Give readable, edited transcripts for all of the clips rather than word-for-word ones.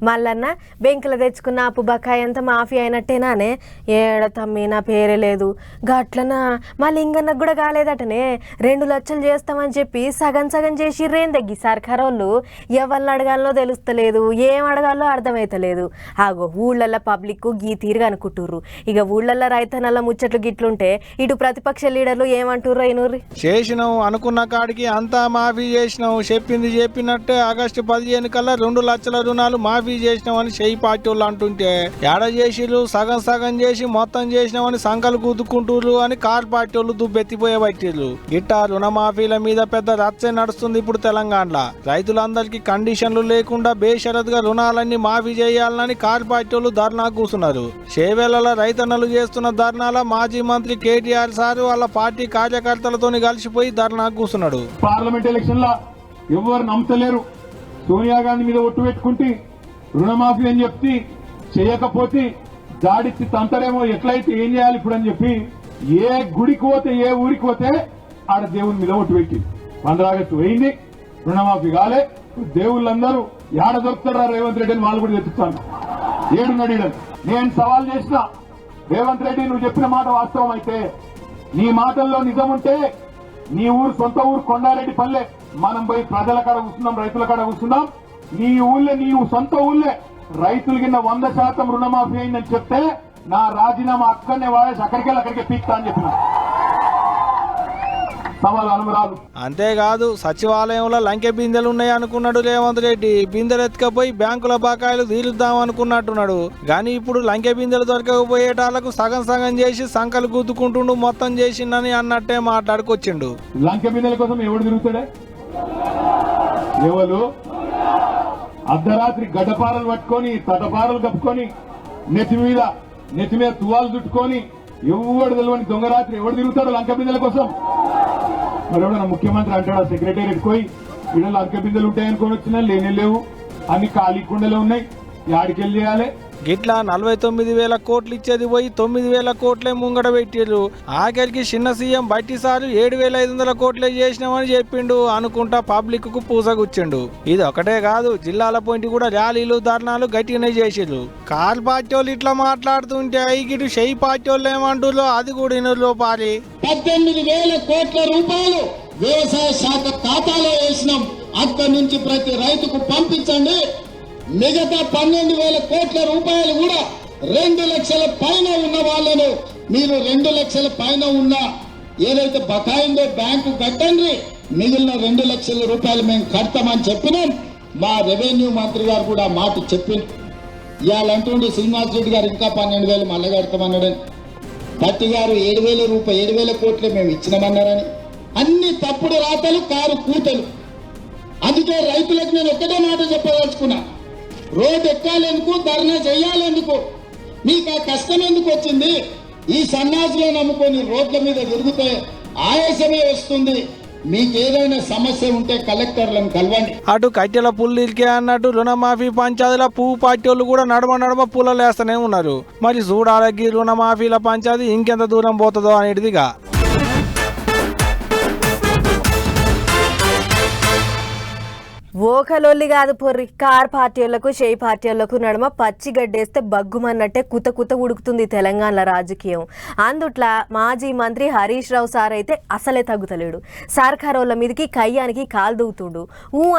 మల్లన్న బెంకుల తెచ్చుకున్న అప్పు బకాయి అంతా మాఫీ అయినట్టేనానే? ఏడ తమ్మి నా పేరే లేదు. గట్లనా మా లింగన్నకు కూడా కాలేదటనే. 2 లక్షలు చేస్తామని చెప్పి సగం సగం చేసిర్రేం తగ్గి సర్కారోళ్ళు. ఎవరిని అడగాలో తెలుస్తలేదు, ఏం అడగాలో అర్థమైతలేదు. ఆగో ఊళ్ళల్లో పబ్లిక్ గీ తీరుగా అనుకుంటుర్రు. ఇక ఊళ్ళల్లో రైతన్నల ముచ్చట్లు గిట్లుంటే ఇటు ప్రతిపక్ష లీడర్లు ఏమంటుర్రు అయినూర్రి? చేసినావు అనుకున్న కాడికి అంతా మాఫీ చేసినావు. చెప్పింది చెప్పినట్టే ఆగస్టు 15 కల్లా 2 లక్షల రుణాలు మాఫీ చేసినామని చేయి పార్టీ వాళ్ళు అంటుంటే ఏడ చేసిరు? సగం సగం చేసి మొత్తం చేసినామని సంకలు గుద్దుకుంటుర్రు అని కార్ పార్టీ వాళ్ళు దుబ్బెత్తిపోయే పట్టిర్రు. ఇట్టా రుణమాఫీల మీద పెద్ద రచ్చే నడుస్తుంది ఇప్పుడు తెలంగాణలో. రైతులందరికీ కండిషన్లు లేకుండా బేషరతుగా రుణాలన్నీ మాఫీ చేయాలని కార్ పార్టీ వాళ్ళు ధర్నా కూర్చున్నారు. చేవేళ్ల రైతన్నలు చేస్తున్న ధర్నాల మాజీ మంత్రి కేటీఆర్ సార్ వాళ్ళ పార్టీ కార్యకర్తలతో కలిసిపోయి ధర్నా కూర్చున్నాడు. పార్లమెంట్ ఎలక్షన్ లా ఎవరు నమ్మతలేరు. సోనియా గాంధీ మీద ఒట్టు పెట్టుకుంటే రుణమాఫీ అని చెప్పి చేయకపోతే జాడిచ్చి తంతరేమో, ఎట్లయితే ఏం చేయాలి ఇప్పుడు అని చెప్పి ఏ గుడికి పోతే ఏ ఊరికి పోతే ఆడ దేవుని మీద ఒట్టు పెట్టి 15 ఆగస్టు పోయింది, రుణమాఫీ కాలే. దేవుళ్ళందరూ ఏడ దొరుకుతారా రేవంత్ రెడ్డి అని వాళ్ళు కూడా తెచ్చుతాను. ఏడున్నాడు. నేను సవాల్ చేసిన రేవంత్ రెడ్డి, నువ్వు చెప్పిన మాట వాస్తవం అయితే, నీ మాటల్లో నిజం ఉంటే నీ ఊరు సొంత ఊరు కొండారెడ్డి పల్లె, మనం పోయి ప్రజల కాడ కూర్చున్నాం, రైతుల కాడ కూర్చున్నాం. నీ ఊళ్ళే, నీ సొంత ఊళ్ళే రైతులు కింద 100% రుణమాఫీ అయిందని చెప్తే నా రాజీనామా అక్కడనే వాడేసి అక్కడికే పీక్తా అని చెప్పిన సవాలు అనుమరాలు. అంతేకాదు సచివాలయంలో లంకె బిందెలు ఉన్నాయి అనుకున్నాడు రేవంత్ రెడ్డి. బిందెలు ఎత్తుకపోయి బ్యాంకుల బకాయిలు తీరుద్దాం అనుకున్నట్టున్నాడు. కానీ ఇప్పుడు లంకె బిందెలు దొరకకపోయేటాలకు సగం సగం చేసి సంకలు గుద్దుకుంటుండు, మొత్తం చేసిండని అన్నట్టే మాట్లాడుకొచ్చిండు. లంకె బిందెల కోసం ఎవడు తిరుగుతాడే? ఎవరు అర్ధరాత్రి గడ్డపారలు పట్టుకొని తటపారలు కప్పుకొని నెత్తి మీద తువాలు చుట్టుకొని ఎవడు తెలియని దొంగరాత్రి ఎవడు తిరుగుతాడు లంక బిందెల కోసం? మరి ఎవడన్నా ముఖ్యమంత్రి అంటాడా సెక్రటేరియట్ పోయి వీళ్ళు లంక బిందెలు ఉంటాయనుకొని వచ్చినా లేనే లేవు, అన్ని ఖాళీ కుండలే ఉన్నాయి, యాడికెళ్ళి చేయాలి? గిట్లా 49,000 కోట్లు ఇచ్చేది పోయి 9,000 కోట్లే ముంగడ పెట్టిర్రు. ఆఖరికి చిన్న సీఎం బట్టి సారు 7,500 కోట్లే చేసినామని చెప్పిండు అనుకుంటా పబ్లిక్ కు పూసగుచ్చిండు. ఇది ఒకటే కాదు, జిల్లాల పోయింటి కూడా ర్యాలీలు ధర్నాలు గట్టిగానే చేసిర్రు. కార్ పార్టీ వాళ్ళు ఇట్లా మాట్లాడుతుంటే ఇటు షెయి పార్టీ వాళ్ళు ఏమంటుర్రో అది కూడా ఇనుర్లో పారి. 18,000 కోట్ల రూపాయలు వ్యవసాయ శాఖ ఖాతాలో వేసినాం. అక్కడి నుంచి ప్రతి రైతుకు పంపించండి. మిగతా 12,000 కోట్ల రూపాయలు కూడా 2 లక్షల పైన ఉన్న వాళ్ళను మీరు 2 లక్షల పైన ఉన్న ఏదైతే బకాయిందో బ్యాంకు కట్టండి, మిగిలిన 2 లక్షల రూపాయలు మేము కడతామని చెప్పినాం. మా రెవెన్యూ మంత్రి గారు కూడా మాట చెప్పింది. ఇవాళంటుండే శ్రీనివాస్ రెడ్డి గారు ఇంకా 12,000 మళ్ళీ కడతామన్నాడని, పత్తి గారు 7,000 కోట్లే మేము ఇచ్చినామన్నారని. అన్ని తప్పుడు రాతలు, కారు కూతలు. అందుకే రైతులకు నేను ఒక్కటే మాట చెప్పదలుచుకున్నా, రోడ్డు ఎక్కాలెందుకు, ధర్నా చెయ్యాలెందుకు, మీకు ఆ కష్టం ఎందుకు వచ్చింది? ఈ సన్నాసులో నమ్ముకొని రోడ్ల మీద తిరిగితే ఆయాసమే వస్తుంది. మీకేదైనా సమస్య ఉంటే కలెక్టర్లను కలవండి. అటు కట్టెల పుల్లిరికే అన్నట్టు రుణమాఫీ పంచాయతీల పువ్వు పార్టీ వాళ్ళు కూడా నడమ పుల్లలేస్తూనే ఉన్నారు. మరి చూడాలకి రుణమాఫీల పంచాయతీ ఇంకెంత దూరం పోతుందో అనేటిదిగా. ఓకలొల్లి కాదు పొర్రి, కార్ పార్టీలకు షెయి పార్టీలకు నడుమ పచ్చి గడ్డేస్తే బగ్గుమన్నట్టే కుత ఉడుకుతుంది తెలంగాణలో రాజకీయం. అందుట్లా మాజీ మంత్రి హరీష్ రావు సార్ అయితే అసలే తగ్గుతలేడు. సర్కారోళ్ళ మీదకి కయ్యానికి కాలు దూవుతుండు.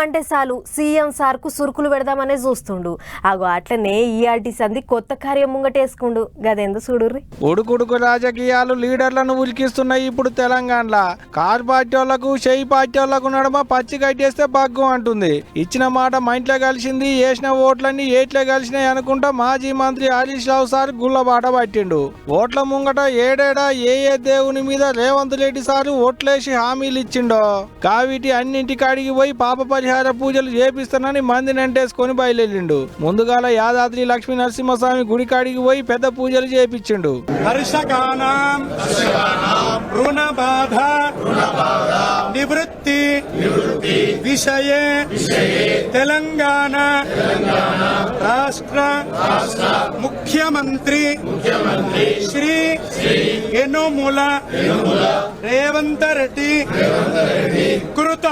అంటే చాలు సీఎం సార్కు సురుకులు పెడదామనే చూస్తుండు. అగో అట్లనే ఈఆర్టీ సంది కొత్త కార్యం ముంగటేసుకుండు. గదెందు చూడుర్రి. ఉడుకుడుకు రాజకీయాలు లీడర్లను ఉలికిస్తున్నాయి ఇప్పుడు తెలంగాణలో. కార్ పార్టీ వాళ్ళకు షెయి పార్టీ వాళ్ళకు నడుమ పచ్చి గడ్డేస్తే బగ్గు అంటుంది. ఇచ్చిన మాట మైంట్లో కలిసింది, వేసిన ఓట్లన్నీ ఏట్లే కలిసినాయి అనుకుంటా మాజీ మంత్రి హరీష్ రావు సార్ గుల్లబాట పట్టిండు. ఓట్ల ముంగట ఏడేడా ఏ దేవుని మీద రేవంత్ రెడ్డి సారు ఓట్లేసి హామీలు ఇచ్చిండో కావిటి అన్నింటికి అడిగి పోయి పాప పరిహార పూజలు చేపిస్తానని మందిని అంటేసుకొని బయలుదేరిండు. ముందుగాల యాదాద్రి లక్ష్మీ నరసింహస్వామి గుడి కాడికి పోయి పెద్ద పూజలు చేపించిండు. నివృత్తి విషయే తెలంగాణ రాష్ట్ర ముఖ్యమంత్రి శ్రీ యనుమల రేవంత్ రెడ్డి కృత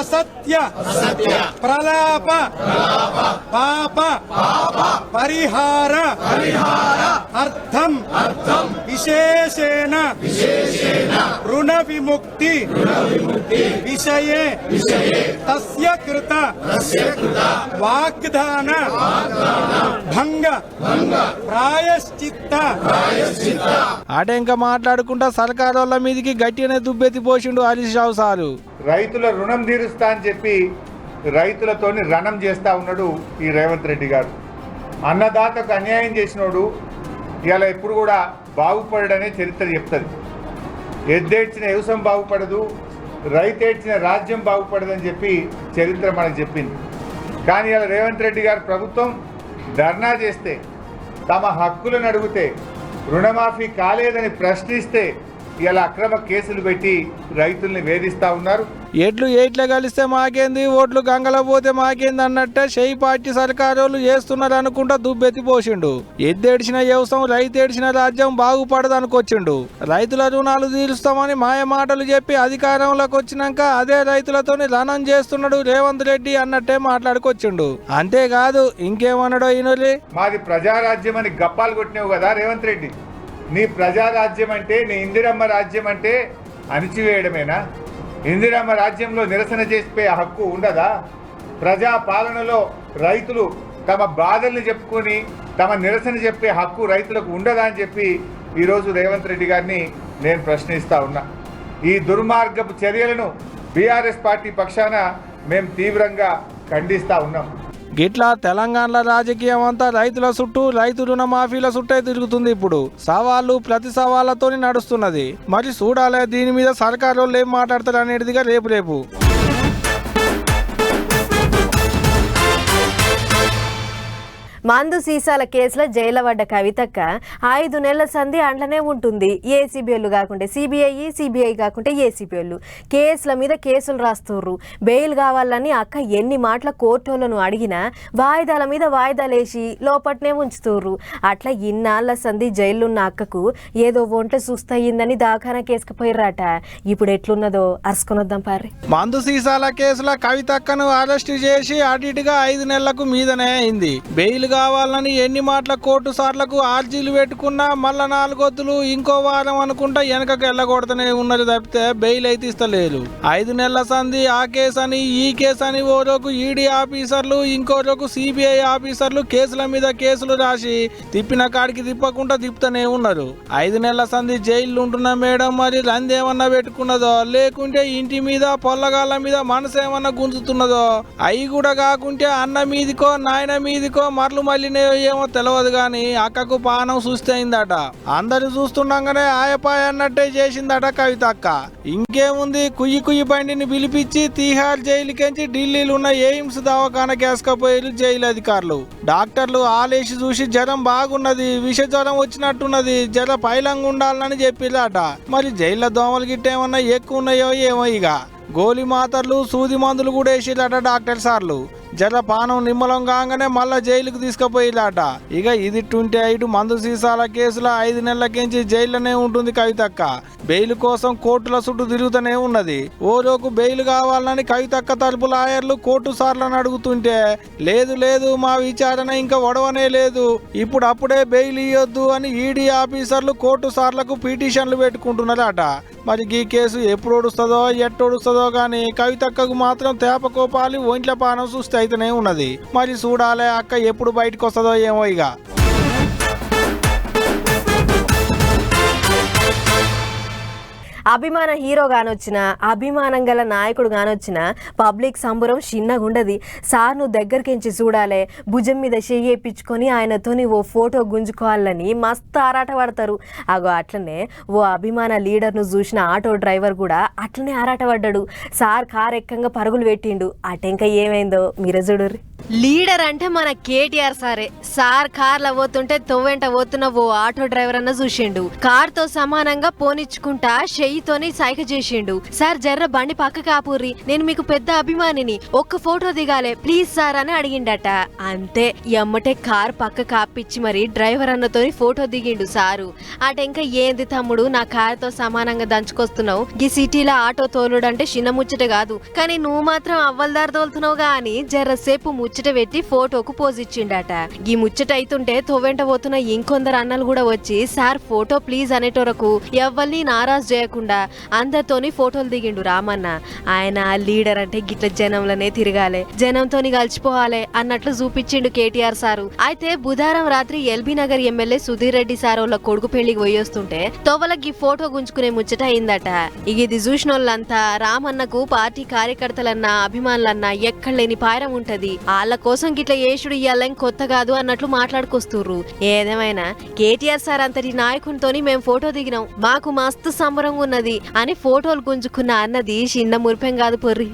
అసత్య ప్రలాప పాప పరిహార అర్థం విశేషేణ రుణ విముక్తి విషయే తస్య కృత వాగ్దాన భంగ ప్రాయశ్చిత్త. ఆట ఇంకా మాట్లాడుకుంటా సర్కారు వాళ్ళ మీదకి గట్టిగానే దుబ్బెత్తి పోసిండు హరీష్ రావు సారు. రైతుల రుణం తీరుస్తా అని చెప్పి రైతులతోని రణం చేస్తా ఉన్నాడు ఈ రేవంత్ రెడ్డి గారు. అన్నదాతకు అన్యాయం చేసినోడు ఇలా ఎప్పుడు కూడా బాగుపడనే చరిత్ర చెప్తుంది. ఎద్దేడ్చిన వ్యవసాయం బాగుపడదు, రైతు ఏడ్చిన రాజ్యం బాగుపడదని చెప్పి చరిత్ర మనకు చెప్పింది. కానీ ఇలా రేవంత్ రెడ్డి గారు ప్రభుత్వం ధర్నా చేస్తే, తమ హక్కులను అడిగితే, రుణమాఫీ కాలేదని ప్రశ్నిస్తే ఇలా అక్రమ కేసులు పెట్టి రైతుల్ని వేధిస్తా ఉన్నారు. ఎడ్లు ఏట్ల కలిస్తే మాకేంది, ఓట్లు గంగల పోతే మాకేంది అన్నట్టే షెయి పార్టీ సర్కారోళ్ళు చేస్తున్నారు అనుకుంటా దుబ్బెత్తి పోసిండు. ఎద్దేడిచిన వ్యవసాయం రైతేడిచిన రాజ్యం బాగుపడదు అనుకొచ్చిండు. రైతుల రుణాలు తీరుస్తామని మాయ మాటలు చెప్పి అధికారంలోకి వచ్చినాక అదే రైతులతోని రణం చేస్తున్నాడు రేవంత్ రెడ్డి అన్నట్టే మాట్లాడుకొచ్చిండు. అంతేకాదు ఇంకేమన్నాడో ఈయనోలి. మాది ప్రజారాజ్యం అని గప్పాలు కొట్టినావు కదా రేవంత్ రెడ్డి. నీ ప్రజారాజ్యం అంటే, నీ ఇందిరమ్మ రాజ్యం అంటే అణిచివేయడమేనా? ఇందిరమ్మ రాజ్యంలో నిరసన చేసే హక్కు ఉండదా? ప్రజా పాలనలో రైతులు తమ బాధల్ని చెప్పుకొని తమ నిరసన చెప్పే హక్కు రైతులకు ఉండదా అని చెప్పి ఈరోజు రేవంత్ రెడ్డి గారిని నేను ప్రశ్నిస్తా ఉన్నా. ఈ దుర్మార్గపు చర్యలను బీఆర్ఎస్ పార్టీ పక్షాన మేము తీవ్రంగా ఖండిస్తా ఉన్నాం. గిట్లా తెలంగాణలో రాజకీయం అంతా రైతుల చుట్టూ, రైతు రుణమాఫీల చుట్టే తిరుగుతుంది. ఇప్పుడు సవాళ్ళు ప్రతి సవాళ్లతోని నడుస్తున్నది. మరి చూడాలి దీని మీద సర్కారు వాళ్ళు ఏం మాట్లాడతారు అనేటిదిగా రేపు. మందు సీసాల కేసులో జైలు పడ్డ కవితక్క 5 నెలల సంధి అంట్లనే ఉంటుంది. ఏసీబీలు కాకుంటే సిబిఐ కాకుంటే ఏసీబీలు కేసుల మీద కేసులు రాస్తుర్రు. బెయిల్ కావాలని అక్క ఎన్ని మాటల కోర్టులను అడిగినా వాయిదాల మీద వాయిదాలేసి లోపట్నే ఉంచుతుర్రు. అట్లా ఇన్నాళ్ల సంధి జైలున్న అక్కకు ఏదో వంట సుస్తయిందని దాఖానా కేసుకుపోయిర్రాట. ఇప్పుడు ఎట్లున్నదో అరుసుకొనొద్దాం పారి. మందు సీసాల కేసుల కవితక్కను అరెస్టు చేసి అటుగా 5 నెలలకు మీదనే అయింది. బెయిల్ కావాలని ఎన్ని మాటల కోర్టు సార్లకు ఆర్జీలు పెట్టుకున్నా మళ్ళా 4 వద్దులు ఇంకో వారం అనుకుంటా వెనకకు వెళ్ళకూడదనే ఉన్నది తప్పితే బెయిల్ అయితే ఇస్తలేరు. 5 నెలల సంధి ఆ కేసు అని ఈ కేసు అని ఓ రోజు ఈడీ ఆఫీసర్లు ఇంకో రోజు సిబిఐ ఆఫీసర్లు కేసుల మీద కేసులు రాసి తిప్పిన కాడికి తిప్పకుండా తిప్పుతూనే ఉన్నారు. 5 నెలల సంధి జైలు ఉంటున్న మేడం మరి రందేమన్నా పెట్టుకున్నదో లేకుంటే ఇంటి మీద పొల్లగాళ్ళ మీద మనసు ఏమన్నా గుంజుతున్నదో అవి కూడా కాకుంటే అన్న మీదికో నాయన మీదికో మరలు మళ్ళీ ఏమో తెలియదు కానీ అక్కకు పానం సుస్థి అయిందట. అందరు చూస్తుండగానే ఆయపాయ అన్నట్టే చేసిందట కవితక్క. ఇంకేముంది, కుయ్యి బండిని పిలిపించి తీహార్ జైలుకెంచి ఢిల్లీలో ఉన్న ఎయిమ్స్ దవాఖానకి వేసుకపోయారు జైలు అధికారులు. డాక్టర్లు ఆలేసి చూసి జ్వరం బాగున్నది, విష జ్వరం వచ్చినట్టున్నది, జర పైలంగా ఉండాలని చెప్పిరట. మరి జైల్లో దోమలు గిట్టేమన్నా ఎక్కువ ఉన్నాయో ఏమో ఇక గోలి మాతర్లు సూది మందులు కూడా వేసిరట డాక్టర్ సార్లు. జర పానం నిమ్మలం కాగానే మళ్ళా జైలుకు తీసుకుపోయిలాట. ఇక ఇది 28 మందు సీసాల కేసులో 5 నెలలకించి జైల్లోనే ఉంటుంది కవితక్క. బెయిల్ కోసం కోర్టుల చుట్టూ తిరుగుతూనే ఉన్నది. ఓ రోజు బెయిల్ కావాలని కవితక్క తరపు లాయర్లు కోర్టు సార్లను అడుగుతుంటే లేదు మా విచారణ ఇంకా ఒడవనే లేదు, ఇప్పుడు అప్పుడే బెయిల్ ఇవ్వద్దు అని ఈడీ ఆఫీసర్లు కోర్టు సార్లకు పిటిషన్లు పెట్టుకుంటున్నారట. మరి ఈ కేసు ఎప్పుడు ఒడుస్తుందో ఎట్టొడుస్తుందో కానీ కవితక్కకు మాత్రం తేపకోపాలి ఒంట్ల పానం చూస్తే అయితేనే ఉన్నది. మరి చూడాలి అక్క ఎప్పుడు బయటకు వస్తుందో ఏమో ఇక. అభిమాన హీరో గానొచ్చిన, అభిమానం గల నాయకుడు గానొచ్చిన పబ్లిక్ సంబరం చిన్నగుండది. సార్ నువ్వు దగ్గరికించి చూడాలే, భుజం మీద చెయ్యేపించుకొని ఆయనతోని ఓ ఫోటో గుంజుకోవాలని మస్తు ఆరాట పడతారు. అగో అట్లనే ఓ అభిమాన లీడర్ను చూసిన ఆటో డ్రైవర్ కూడా అట్లనే ఆరాట పడ్డాడు. సార్ కార్ ఎక్కంగా పరుగులు పెట్టిండు. అటెంక ఏమైందో మీరే చూడుర్రి. లీడర్ అంటే మన కేటీఆర్ సారే. సార్ కార్ల పోతుంటే తొవ్వెంట పోతున్న ఓ ఆటో డ్రైవర్ అన్న చూసిండు. కార్ తో సమానంగా పోనిచ్చుకుంటా చెయ్యితోని సైగ చేసిండు. సార్ జర్ర బండి పక్క కాపుర్రి, నేను మీకు పెద్ద అభిమానిని, ఒక్క ఫోటో దిగాలే ప్లీజ్ సార్ అని అడిగిండట. అంతే ఎమ్మటే కార్ పక్క కాపిచ్చి మరి డ్రైవర్ అన్నతోని ఫోటో దిగిండు సారు. అటెంక ఏంది తమ్ముడు నా కార్ తో సమానంగా దంచుకొస్తున్నావు, ఈ సిటీలో ఆటో తోలుడంటే చిన్న ముచ్చట కాదు, కానీ నువ్వు మాత్రం అవ్వలదారి తోలుతున్నావుగా అని జర్రసేపు ముచ్చట పెట్టి ఫోటోకు పోజ్ ఇచ్చిండట. ఈ ముచ్చట అయితుంటే తోవెంట పోతున్న ఇంకొందరు అన్నలు కూడా వచ్చి సార్ ఫోటో ప్లీజ్ అనేటోరకు ఎవ్వల్ని నారాజు చేయకుండా అందరితోని ఫోటోలు దిగిండు రామన్న. ఆయన లీడర్ అంటే గిట్ల జనంలోనే తిరగాలి, జనంతోని కలిసిపోవాలి అన్నట్లు చూపించిండు కేటీఆర్ సారు. అయితే బుధవారం రాత్రి LB Nagar MLA Sudheer Reddy sir వాళ్ళ కొడుకు పెళ్లికి పోయొస్తుంటే తోవలకి ఫోటో గుంజుకునే ముచ్చట అయిందట. ఇది చూసినోళ్ళంతా రామన్నకు పార్టీ కార్యకర్తలన్నా అభిమానులన్నా ఎక్కడ లేని పాయరం ఉంటది, వాళ్ళ కోసం గిట్ల యేసుడు ఇయ్యాలని కొత్త కాదు అన్నట్లు మాట్లాడుకొస్తుర్రు. ఏదేమైనా కేటీఆర్ సార్ అంతటి నాయకునితోని మేము ఫోటో దిగినాం, మాకు మస్తు సంబరంగా ఉన్నది అని ఫోటోలు గుంజుకున్న అన్నది చిన్న మురిపెం కాదు పొర్రి.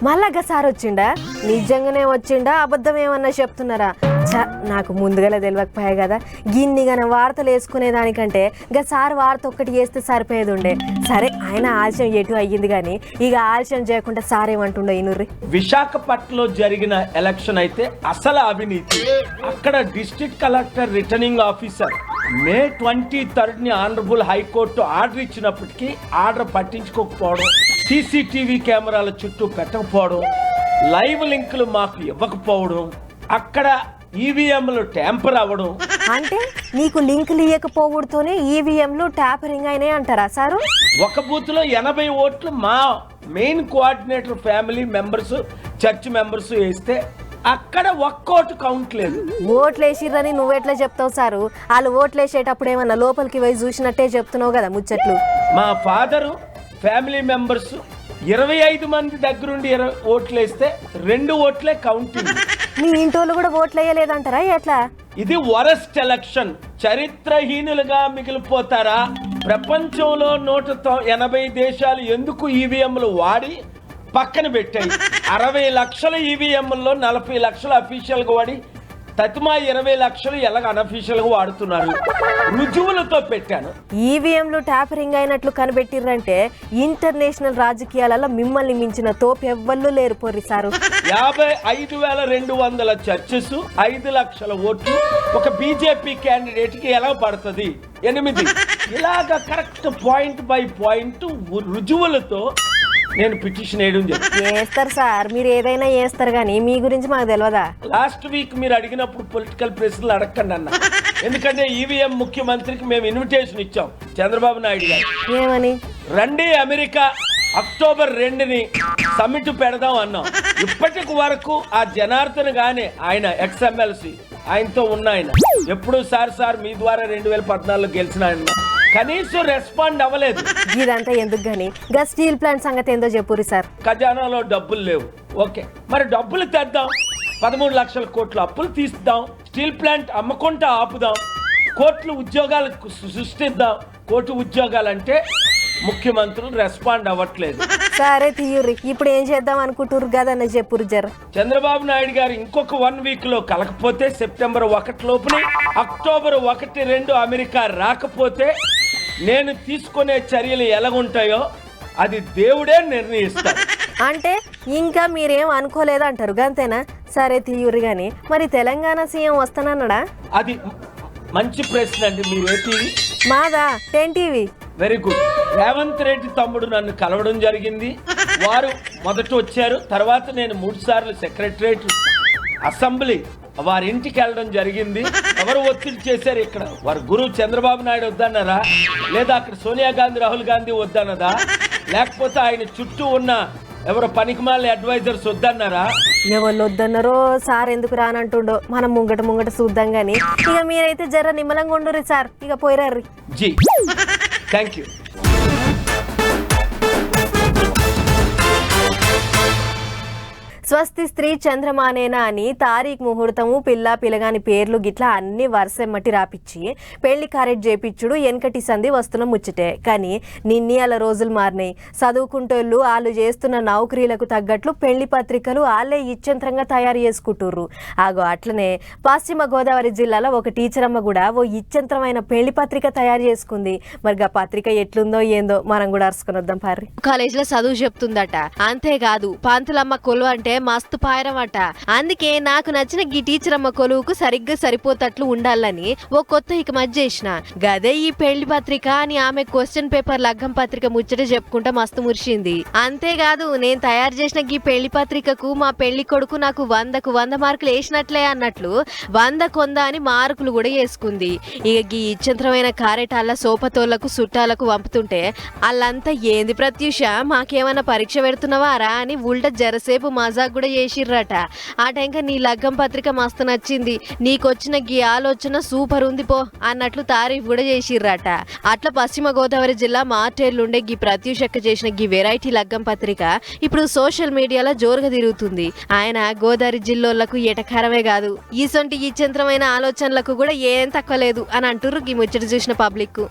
మళ్ళా సార్ వచ్చిండా? నిజంగానే వచ్చిండా అబద్ధం ఏమన్నా చెప్తున్నారా? నాకు ముందుగానే తెలియకపోయా కదా. గిన్నిగాన వార్తలు వేసుకునేదానికంటే గా సార్ వార్త ఒక్కటి వేస్తే సరిపోయేది ఉండే. సరే ఆయన ఆలస్యం ఎటు అయ్యింది కానీ ఇక ఆలస్యం చేయకుండా సార్ ఏమంటుండో ఇనుర్రి. విశాఖపట్నంలో జరిగిన ఎలక్షన్ అయితే అసలు అవినీతి. అక్కడ district collector returning officer May 23 honourable high court order ఇచ్చినప్పటికీ ఆర్డర్ పట్టించుకోకపోవడం, సీసీటీవీ కెమెరాల చుట్టూ పెట్టకపోవడం, లైవ్ లింకులు మాకు ఇవ్వకపోవడం, అక్కడ ఈవీఎంలు ట్యాంపర్ అవ్వడం. అంటే నీకు లింకులు ఇవ్వకపోవడంతోనే ఈవీఎంలు ట్యాంపరింగ్ అయినాయి అంటారా సారు? ఒక బూత్ లో 80 ఓట్లు మా main coordinator family members, church members వేస్తే అక్కడ ఒక్కోటు కౌంట్ లేదు. ఓట్లేసిర్రని నువ్వెట్లా చెప్తావు సారు? వాళ్ళు ఓట్లేసేటప్పుడు ఏమన్నా లోపలికి పోయి చూసినట్టే చెప్తున్నావు కదా ముచ్చట్లు. మా ఫాదరు ఫ్యామిలీ మెంబర్స్ 25 మంది దగ్గరుండి 20 ఓట్లు వేస్తే 2 ఓట్లే కౌంటింగ్. మీ ఇంటోళ్ళు కూడా ఓట్లు వేయలేదంటారా ఎట్లా? ఇది వరస్ట్ ఎలక్షన్. చరిత్రహీనులుగా మిగిలిపోతారా? ప్రపంచంలో 180 దేశాలు ఎందుకు ఈవీఎంలు వాడి పక్కన పెట్టాయి. 60 లక్షల ఈవీఎంల్లో 40 లక్షల అఫీషియల్ గా వాడి తత్మా 20 లక్షలు ఎలాగ అనఫీషియల్ గా వాడుతున్నారు. రుజువులతో పెట్టాను. ఈవీఎంలు ట్యాపరింగ్ అయినట్లు కనిపెట్టిర్రంటే ఇంటర్నేషనల్ రాజకీయాలలో మిమ్మల్ని మించిన తోపు ఎవ్వళ్ళు లేరు పొర్రి సారు. 55,200 చర్చెస్, 5 లక్షల ఓట్లు ఒక బీజేపీ క్యాండిడేట్ కి ఎలా పడుతుంది? 8. ఇలాగ కరెక్ట్ పాయింట్ బై పాయింట్ రుజువులతో నేను పిటిషన్ వేయడం చేస్తారు సార్. మీరు ఏదైనా చేస్తారు కానీ మీ గురించి మాకు తెలియదా? లాస్ట్ వీక్ మీరు అడిగినప్పుడు పొలిటికల్ ప్రశ్నలు అడగండి అన్న. ఎందుకంటే ఈవీఎం ముఖ్యమంత్రికి మేము ఇన్విటేషన్ ఇచ్చాం చంద్రబాబు నాయుడు గారు. ఏమని? రండి అమెరికా అక్టోబర్ 2 సమ్మిట్ పెడదాం అన్నాం. ఇప్పటికి వరకు ఆ జనార్దన్ గానే ఆయన ఎక్స్ఎమ్మెల్సీ ఆయనతో ఉన్న ఆయన ఎప్పుడు సార్ మీ ద్వారా 2014 గెలిచిన ఆయన కనీసం రెస్పాండ్ అవ్వలేదు. ఇదంతా ఎందుకు గానీ గా స్టీల్ ప్లాంట్ సంగతి ఏందో చెప్పురి సార్. ఖజానాలో డబ్బులు లేవు. ఓకే, మరి డబ్బులు తెద్దాం. 13 లక్షల కోట్ల అప్పులు తీస్తాం. స్టీల్ ప్లాంట్ అమ్మకుండా ఆపుదాం. కోట్లు ఉద్యోగాలు సృష్టిద్దాం. కోటి ఉద్యోగాలంటే ముఖ్యమంత్రులు రెస్పాండ్ అవ్వట్లేదు. సరే తీయుర్రి, ఇప్పుడు ఏం చేద్దాం అనుకుంటుర్రు కదన్న చెప్పురు జర. చంద్రబాబు నాయుడు గారు ఇంకొక 1 వీక్ లో కలకపోతే సెప్టెంబర్ 1 లోపునే, అక్టోబర్ 1, 2 అమెరికా రాకపోతే నేను తీసుకునే చర్యలు ఎలాగుంటాయో అది దేవుడే నిర్ణయిస్తాడు. అంటే ఇంకా మీరేం అనుకోలేదంటారు గంతేనా? సరే తీయుర్రి గాని మరి తెలంగాణ సీఎం వస్తానన్నాడా? అది మంచి ప్రశ్న అండి. మీరు ఏ టీవీ? మాదా 10 TV. Very good. Revanth Reddy తమ్ముడు నన్ను కలవడం జరిగింది. వారు మొదట వచ్చారు, తర్వాత నేను 3 సార్లు సెక్రటరేట్ అసెంబ్లీ వారి ఇంటికి వెళ్ళడం జరిగింది. ఎవరు ఒత్తిడి చేశారు? ఇక్కడ వారి గురువు చంద్రబాబు నాయుడు వద్దన్నారా? లేదా అక్కడ సోనియా గాంధీ, రాహుల్ గాంధీ వద్దన్నదా? లేకపోతే ఆయన చుట్టూ ఉన్న ఎవరో పనికిమాల అడ్వైజర్స్ వద్దన్నారా? ఎవరు వద్దన్నారో సార్ ఎందుకు రానంటుండో మనం ముంగట చూద్దాం గాని ఇక మీరైతే జర నిమ్మలంగా ఉండుర్రి సార్. ఇక పోయిర్రి. G thank you. స్వస్తి స్త్రీ చంద్రమానేనా అని తారీఖు ముహూర్తము పిల్ల పిల్లగాని పేర్లు గిట్లా అన్ని వరుసెమ్మటి రాపిచ్చి పెళ్లి కారెట్ చేపిచ్చుడు వెనకటి సంధి వస్తున్న ముచ్చటే. కానీ నిన్నీయాల రోజులు మారినాయి. చదువుకుంటోళ్ళు వాళ్ళు చేస్తున్న నౌకరీలకు తగ్గట్లు పెళ్లి పత్రికలు వాళ్ళే ఇచ్చంత్రంగా తయారు చేసుకుంటుర్రు. ఆగో అట్లనే పశ్చిమ గోదావరి జిల్లాలో ఒక టీచర్ అమ్మ కూడా ఓ ఇచ్చంత్రమైన పెళ్లి పత్రిక తయారు చేసుకుంది. మరి ఆ పత్రిక ఎట్లుందో ఏందో మనం కూడా అరుసుకొని వద్దాం పారి. కాలేజీలో చదువు చెప్తుందట. అంతేకాదు పంతులమ్మ కొలు అంటే మస్తు పాయరమట. అందుకే నాకు నచ్చిన గీ టీచర్ అమ్మ కొలువుకు సరిగ్గా సరిపోతట్లు ఉండాలని ఓ కొత్త హికమత్ చేసిన. గదే ఈ పెళ్లి పత్రిక అని ఆమె క్వశ్చన్ పేపర్ లగ్గం పత్రిక ముచ్చట చెప్పుకుంటా మస్తు మురిసింది. అంతేకాదు నేను తయారు చేసిన గీ పెళ్లి పత్రికకు మా పెళ్లి కొడుకు నాకు 100కు 100 మార్కులు వేసినట్లే అన్నట్లు 100కు 100 అని మార్కులు కూడా వేసుకుంది. ఇక గీ ఇచ్చంత్రమైన కారెటాల సోపతోళ్లకు చుట్టాలకు పంపుతుంటే వాళ్ళంతా ఏంది ప్రత్యూష మాకేమన్నా పరీక్ష పెడుతున్నవారా అని ఉల్టా జరసేపు మజాక్ కూడా చేసిర్రట. ఆ టైంక నీ లగ్గం పత్రిక మస్తు నచ్చింది, నీకొచ్చిన గీ ఆలోచన సూపర్ ఉంది పో అన్నట్లు తారీఫ్ కూడా చేసిర్రట. అట్లా పశ్చిమ గోదావరి జిల్లా మార్టేర్లుండే గీ ప్రత్యూషక్క చేసిన గీ వెరైటీ లగ్గం పత్రిక ఇప్పుడు సోషల్ మీడియాలో జోరుగా తిరుగుతుంది. ఆయన గోదావరి జిల్లోళ్లకు ఎటకారమే కాదు ఈసొంటి ఇచ్చంత్రమైన ఆలోచనలకు కూడా ఏం తక్కువ లేదు అని అంటుర్రు గీ ముచ్చట చూసిన పబ్లిక్.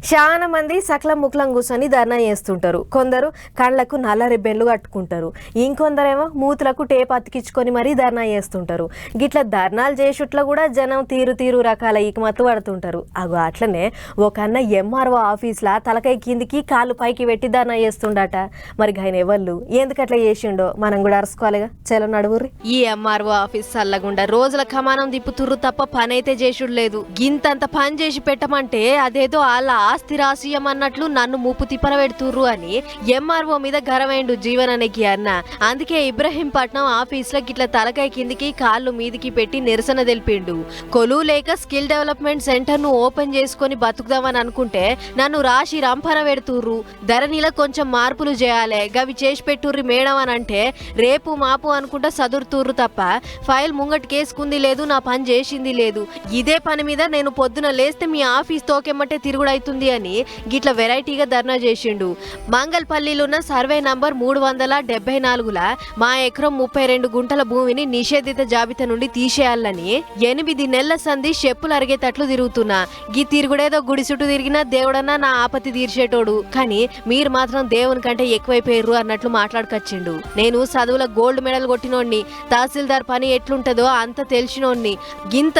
చాలా మంది సకలం ముక్లం కూర్చొని ధర్నా చేస్తుంటారు. కొందరు కళ్ళకు నల్ల రిబ్బెన్లు కట్టుకుంటారు, ఇంకొందరేమో మూతులకు టేప్ అతికించుకొని మరీ ధర్నా చేస్తుంటారు. గిట్లా ధర్నాలు చేసుట్లా కూడా జనం తీరు రకాల ఈకమత్తు పడుతుంటారు. అగో అట్లనే ఒక అన్న ఎంఆర్ఓ ఆఫీస్లా తలకాయ కిందికి కాళ్ళు పైకి పెట్టి ధర్నా చేస్తుండట. మరి ఆయన ఎవళ్ళు ఎందుకు అట్లా చేసిండో మనం కూడా అరుసుకోవాలిగా. చలో నడువుర్రి. ఈ ఎంఆర్ఓ ఆఫీస్ చల్లగుండా రోజుల కమానం తిప్పుతుర్రు తప్ప పని అయితే చేసుడు లేదు. గింతంత పని చేసి పెట్టమంటే అదేదో వాళ్ళ ఆస్తి రాసియం అన్నట్లు నన్ను ముప్పు తిప్పన పెడుతుర్రు అని ఎంఆర్ఓ మీద గరవేండు జీవనానికి అన్న. అందుకే ఇబ్రహీంపట్నం ఆఫీస్ లో గిట్ల తలకాయ కిందికి కాళ్ళు మీదికి పెట్టి నిరసన తెలిపిండు. కొలువు లేక స్కిల్ డెవలప్మెంట్ సెంటర్ ను ఓపెన్ చేసుకుని బతుకుదామని అనుకుంటే నన్ను రాసి రంపన పెడుతుర్రు. ధరణిలో కొంచెం మార్పులు చేయాలి గవి చేసి పెట్టుర్రి మేడం అని అంటే రేపు మాపు అనుకుంటా సదురుతుర్రు తప్ప ఫైల్ ముంగటికేసుకుంది లేదు, నా పని చేసింది లేదు. ఇదే పని మీద నేను పొద్దున లేస్తే మీ ఆఫీస్ తోకెమ్మటే తిరుగుడైతుంది అని గిట్ల వెరైటీగా ధర్నా చేసిండు. మంగల్పల్లిలోన్న సర్వే నంబర్ 374ల మా ఎకరం 32 గుంటల భూమిని నిషేధిత జాబితా నుండి తీసేయాలని 8 నెలల సంధి చెప్పులు అరిగేటట్లు తిరుగుతున్నా. గీ తిరుగుడేదో గుడి చుట్టూ తిరిగినా దేవుడన్నా నా ఆపత్తి తీర్చేటోడు, కానీ మీరు మాత్రం దేవుని కంటే ఎక్కువైపోయారు అన్నట్లు మాట్లాడుకొచ్చిండు. నేను చదువుల గోల్డ్ మెడల్ కొట్టినోడిని, తహసీల్దార్ పని ఎట్లుంటదో అంత తెలిసినోడిని. గింత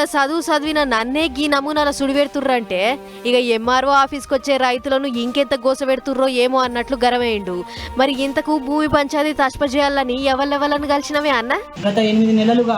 చదివిన నన్నే గీ నమూనాల సుడిపెడుతుర్రంటే ఇక ఎంఆర్ఓ ఆఫీస్కి వచ్చే రైతులను ఇంకెంత గోసపెడుతుర్రో ఏమో అన్నట్లు గరవేయండు. మరి ఇంతకు భూమి పంచాయతీ తష్ప చేయాలని ఎవరెవలను కలిసినవే అన్న? గత 8 నెలలుగా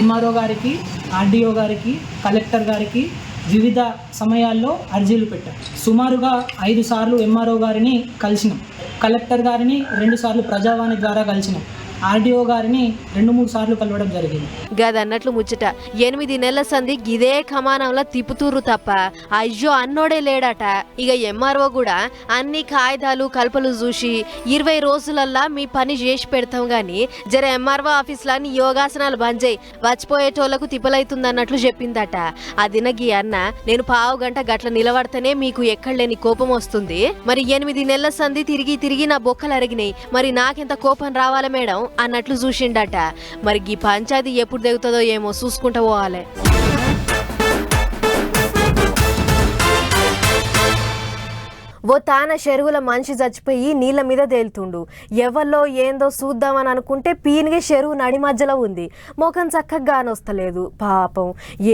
ఎంఆర్ఓ గారికి, ఆర్డీఓ గారికి, కలెక్టర్ గారికి వివిధ సమయాల్లో అర్జీలు పెట్టాం. సుమారుగా 5 సార్లు ఎంఆర్ఓ గారిని కలిసినాం, కలెక్టర్ గారిని 2 సార్లు ప్రజావాణి ద్వారా కలిసినాం, ఆర్డీఓ గారిని 2-3 సార్లు కలవడం జరిగింది. గదన్నట్లు ముచ్చట 8 నెలల సంధి గిదే కమానంలో తిప్పుతూరు తప్ప అయ్యో అన్నోడే లేడట. ఇక ఎంఆర్ఓ కూడా అన్ని కాగితాలు కల్పలు చూసి 20 రోజులల్లా మీ పని చేసి పెడతాం గాని జర ఎంఆర్ఓ ఆఫీస్లో నీ యోగాసనాలు బంద్ చేయి, వచ్చిపోయేటోళ్లకు తిప్పలైతుంది అన్నట్లు చెప్పిందట. అదిన గీ అన్న నేను పావు గంట గట్ల నిలబడితేనే మీకు ఎక్కడలేని కోపం వస్తుంది. మరి 8 నెలల సంధి తిరిగి నా బొక్కలు అరిగినాయి, మరి నాకెంత కోపం రావాలి మేడం అన్నట్లు చూసిండట. మరి ఈ పంచాయతీ ఎప్పుడు దిగుతుందో ఏమో చూసుకుంటా పోవాలి. ఓ తాన చెరువుల మనిషి చచ్చిపోయి నీళ్ళ మీద తేలుతుండు. ఎవల్లో ఏందో చూద్దామని అనుకుంటే పీనిగే చెరువు నడి మధ్యలో ఉంది. ముఖం చక్కగా కానొస్తలేదు. పాపం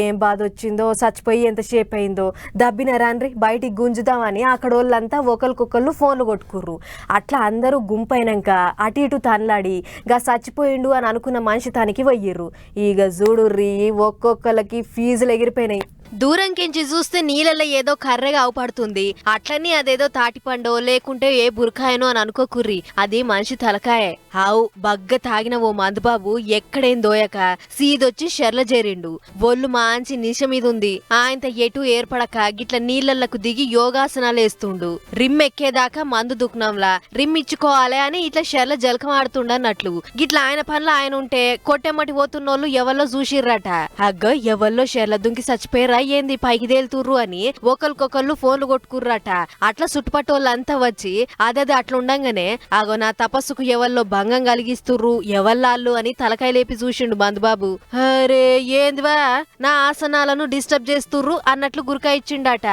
ఏం బాధ వచ్చిందో, చచ్చిపోయి ఎంతసేపు అయిందో. దబ్బిన రాన్రి బయటికి గుంజుదామని అక్కడ వాళ్ళంతా ఒకరికొకళ్ళు ఫోన్లు కొట్టుకుర్రు. అట్లా అందరూ గుంపైనాక అటు ఇటు తనలాడి గా చచ్చిపోయిండు అని అనుకున్న మనిషి తనకి వయ్యిర్రు. ఇక చూడుర్రి ఒక్కొక్కరికి ఫీజులు ఎగిరిపోయినాయి. దూరంకించి చూస్తే నీళ్ళల్లో ఏదో కర్రెగా అవపడుతుంది. అట్లనే అదేదో తాటిపండో లేకుంటే ఏ బురకాయనో అని అనుకోకుర్రి, అది మనిషి తలకాయే. హావు బగ్గ తాగిన ఓ మందుబాబు ఎక్కడేం దోయక సీదొచ్చి షెర్ల చేరిండు. ఒళ్ళు మాంచి నిశ మీద ఉంది. ఆయనత ఎటు ఏర్పడక గిట్ల నీళ్ళకు దిగి యోగాసనాలు వేస్తుండు. రిమ్ ఎక్కేదాకా మందు దుఃఖంలా రిమ్ ఇచ్చుకోవాలి అని ఇట్లా షెర్ల జలకం ఆడుతుండన్నట్లు. గిట్ల ఆయన పనులు ఆయన ఉంటే కొట్టెమ్మటి పోతున్నోళ్ళు ఎవల్లో చూసిర్రట. అగ్గ ఎవల్లో షెర్ల దుంకి చచ్చిపోయారా ఏంది పైకి తేలుతుర్రు అని ఒకరికొకళ్ళు ఫోన్లు కొట్టుకుర్రట. అట్లా చుట్టుపట్టోళ్ళంతా వచ్చి అదది అట్లా ఉండంగానే అగో నా తపస్సుకు ఎవల్లో భంగం కలిగిస్తుర్రు ఎవల్లాళ్ళు అని తలకాయ లేపి చూసిండు మందుబాబు. అరే ఏందివా నా ఆసనాలను డిస్టర్బ్ చేస్తుర్రు అన్నట్లు గురకా ఇచ్చిండట.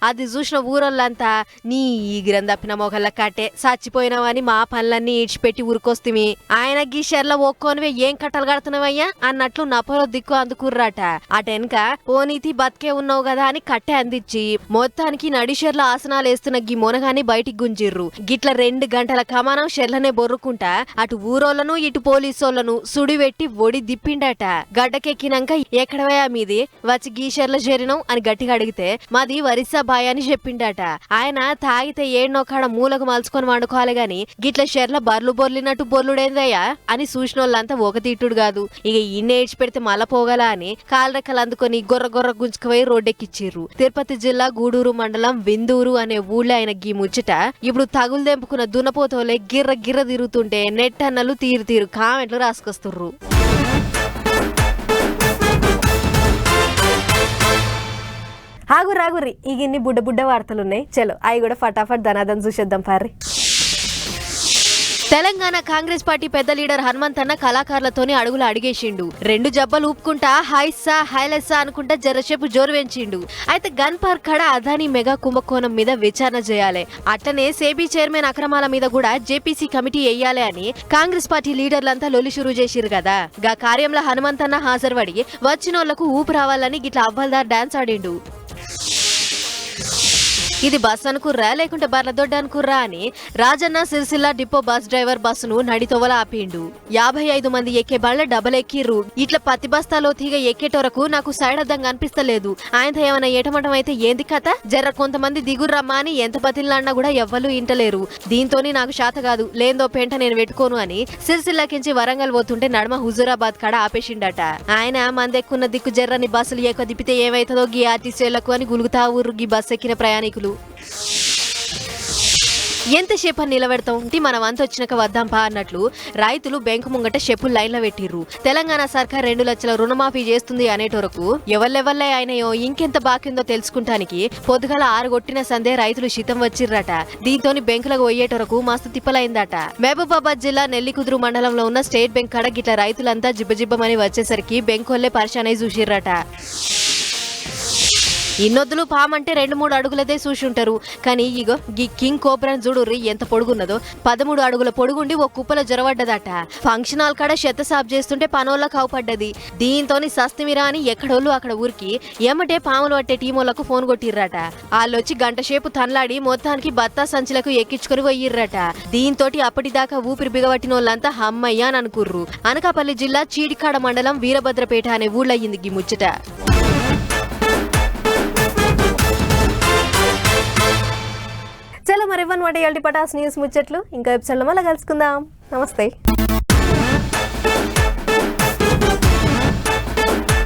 అది చూసిన ఊరోళ్ళంతా నీ ఈ గ్రంథప్పిన మొగళ్ళ కట్టే చచ్చిపోయినావని మా పనులన్నీ ఈడ్చిపెట్టి ఊరుకొస్తిమి, ఆయన గీషర్ల ఒక్కోనివే ఏం కట్టలు కడుతున్నావయ్యా అన్నట్లు నపరో దిక్కు అందుకుర్రట. అటెనక పోనీతి బతుక బక్కే ఉన్నావు కదా అని కట్టె అందించి మొత్తానికి నడిషెర్ల ఆసనాలు వేస్తున్న గీ మొనగాని బయటికి గుంజిర్రు. గిట్ల 2 గంటల కమానం షెర్లనే బొర్రుకుంటా అటు ఊరోళ్లను ఇటు పోలీసోళ్లను సుడివెట్టి ఒడి దిప్పిండట. గడ్డకెక్కినాక ఎక్కడవయా మీది వచ్చి గీషెర్ల చేరినాం అని గట్టిగా అడిగితే మాది వరిసా బాయ్ అని చెప్పిండట. ఆయన తాగితే ఏడ్నొకాడ మూలకు మలుచుకొని వండుకోవాలి గాని గిట్ల షెర్ల బర్లు బొర్లినట్టు బొర్లుడేందయ్యా అని చూసినోళ్ళంతా ఒక తీటుడు కాదు. ఇక ఇన్ని ఏడ్చి పెడితే మళ్ళా పోగలా అని కాలరెక్కలు అందుకొని గొర్ర గొర్ర గుంజుకుపోయి రోడ్డెక్కిచ్చిర్రు. తిరుపతి జిల్లా గూడూరు మండలం విందూరు అనే ఊళ్ళో ఆయన గీ ముచ్చట ఇప్పుడు తగులు దెంపుకున్న దున్నపోతోలే గిర్ర గిర్ర తిరుగుతుంటే నెట్టన్నలు తీరు కామెంట్లు రాసుకొస్తుర్రు. ఆగుర్రి ఇక ఇన్ని బుడ్డ వార్తలున్నాయి. చలో అవి కూడా ఫటాఫట్ ధనాదం చూసేద్దాం పార్రి. తెలంగాణ కాంగ్రెస్ పార్టీ పెద్ద లీడర్ హనుమంతన్న కళాకారులతోని అడుగులు అడిగేసిండు. 2 జబ్బలు ఊపుకుంటా హైసా హైలెస్సా అనుకుంటా జరసేపు జోరు పెంచిండు. అయితే గన్ పార్క్ కాడ అదానీ మెగా కుంభకోణం మీద విచారణ చేయాలి, అట్లనే సేబీ చైర్మన్ అక్రమాల మీద కూడా జేపీసీ కమిటీ వేయాలి అని కాంగ్రెస్ పార్టీ లీడర్లంతా లొలి షురూ చేసిరు కదా. గా కార్యంలో హనుమంతన్న హాజరుపడి వచ్చినోళ్లకు ఊపు రావాలని గిట్లా అవ్వల్దార్ డాన్స్ ఆడిండు. ఇది బస్ అనుకుర్రా లేకుంటే బర్లదొడ్డ అనుకుర్రా అని Rajanna Sircilla depot bus driver బస్సును నడితోవల ఆపిండు. 55 మంది ఎక్కే బళ్ళ డబల్ ఎక్కిర్రు. ఇట్లా పత్తి బస్తాలో తీగ ఎక్కేటోరకు నాకు సైడ్ అద్దంగా అనిపిస్తలేదు. ఆయనతో ఏమైనా ఏటమటం అయితే ఏంది కథ జర్ర కొంతమంది దిగుర్రమ్మా అని ఎంత బతిల్లాడినా కూడా ఎవ్వరూ ఇంటలేరు. దీంతోని నాకు శాత కాదు లేందో పెంట నేను పెట్టుకోను అని సిరిసిల్లకించి వరంగల్ పోతుంటే నడమ హుజూరాబాద్ కాడ ఆపేసిండట. ఆయన మందెక్కున్న దిక్కు జర్రని బస్సులు ఎక్కువ దిప్పితే ఏమైతుందో గీ ఆర్టీసీలకు అని గులుగుతా ఊర్రు గీ బస్ ఎక్కిన ప్రయాణికులు. ఎంతసేపు నిలబెడతాం మనం అంత వచ్చినాక వద్దాంపా అన్నట్లు రైతులు బెంకు ముంగట చెప్పులు లైన్లో పెట్టిర్రు. తెలంగాణ సర్కార్ 2 లక్షల రుణమాఫీ చేస్తుంది అనేటోరకు ఎవల్లెవల్లే ఆయనయో ఇంకెంత బాకిందో తెలుసుకుంటానికి పొద్దుగల 6 కొట్టిన సందే రైతులు శీతం వచ్చిర్రట. దీంతోని బెంకులకు పోయేటోరకు మస్తు తిప్పలైందట. మహబూబాబాద్ జిల్లా నెల్లికుదురు మండలంలో ఉన్న స్టేట్ బెంక్ కాడ గిట్ల రైతులంతా జిబ్బజిబ్బమని వచ్చేసరికి బెంకోళ్లే పరిశానై చూసిర్రట. ఇన్నొద్దులు పామంటే 2-3 అడుగులదే చూసుంటారు కానీ ఇగో గీ కింగ్ కోబ్రాన్ చూడుర్రి ఎంత పొడుగున్నదో. 13 అడుగుల పొడుగుండి ఓ కుప్పలో జొరబడ్డదట. ఫంక్షన్ హాల్ కాడ చెత్త సాఫ్ చేస్తుంటే పనోళ్ళకు అవపడ్డది. దీంతోని సస్తిమిరా అని ఎక్కడోళ్ళు అక్కడ ఊరికి ఏమంటే పాములు పట్టే టీమోళ్లకు ఫోన్ కొట్టిర్రట. వాళ్ళొచ్చి గంటసేపు తన్లాడి మొత్తానికి బత్తా సంచులకు ఎక్కించుకొని పోయిర్రట. దీంతోటి అప్పటిదాకా ఊపిరి బిగబట్టిన వాళ్ళంతా హమ్మయ్య అని అనుకుర్రు. అనకాపల్లి జిల్లా చీడికాడ మండలం వీరభద్రపేట అనే ఊళ్ళో అయ్యింది గీ ముచ్చట. చలో మరి ఇవ్వనమాట ఇయాల్టి పటాస్ న్యూస్ ముచ్చట్లు. ఇంకా ఎపిసోడ్లో మళ్ళీ కలుసుకుందాం. నమస్తే.